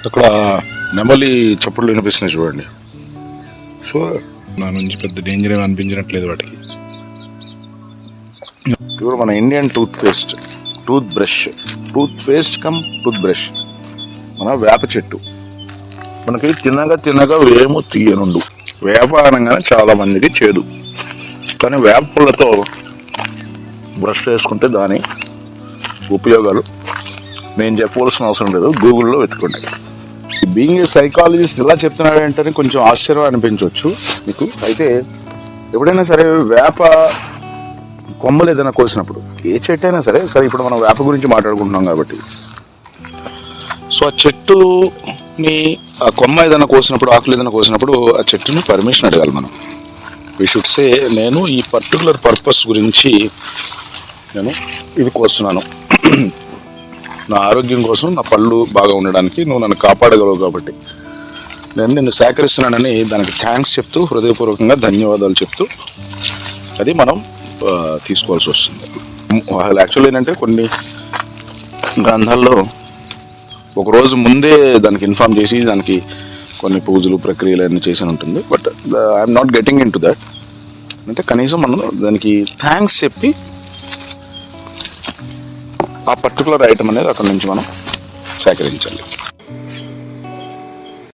అక్కడ నెమలి చప్పుళ్ళు వినిపిస్తున్నాయి చూడండి. సో నా నుంచి పెద్ద డేంజర్ ఏమి అనిపించినట్లేదు వాటికి. ఇప్పుడు మన Indian toothpaste cum toothbrush మన వేప చెట్టు. మనకి తినగా వేము తీయనుండు. వేప అనగానే చాలా మందికి చేదు, కానీ వేప పుల్లతో బ్రష్ చేసుకుంటే దాని ఉపయోగాలు నేను చెప్పవలసిన అవసరం లేదు, గూగుల్లో వెతుకోండి. బీయింగ్ ఏ సైకాలజిస్ట్ ఇలా చెప్తున్నాడు ఏంటని కొంచెం ఆశ్చర్యం అనిపించవచ్చు మీకు. అయితే ఎప్పుడైనా సరే వేప కొమ్మలు ఏదైనా కోసినప్పుడు, ఏ చెట్టు అయినా సరే ఇప్పుడు మనం వేప గురించి మాట్లాడుకుంటున్నాం కాబట్టి, సో ఆ చెట్టుని ఆ కొమ్మ ఏదైనా కోసినప్పుడు, ఆకులు ఏదైనా కోసినప్పుడు ఆ చెట్టుని పర్మిషన్ అడగాలి మనం. వీ షుడ్ సే, నేను ఈ పర్టికులర్ పర్పస్ గురించి నేను ఇది కోస్తున్నాను, నా ఆరోగ్యం కోసం, నా పళ్ళు బాగా ఉండడానికి నువ్వు నన్ను కాపాడగలవు కాబట్టి నేను నిన్ను సేకరిస్తున్నానని దానికి థ్యాంక్స్ చెప్తూ, హృదయపూర్వకంగా ధన్యవాదాలు చెప్తూ అది మనం తీసుకోవాల్సి వస్తుంది. యాక్చువల్ ఏంటంటే కొన్ని గ్రంథాల్లో ఒకరోజు ముందే దానికి ఇన్ఫార్మ్ చేసి దానికి కొన్ని పూజలు ప్రక్రియలు అన్నీ చేసి ఉంటుంది. But I'm not getting in to that. అంటే కనీసం మనం దానికి థ్యాంక్స్ చెప్పి ఆ పర్టికులర్ ఐటమ్ అనేది అక్కడి నుంచి మనం సేకరించాలి.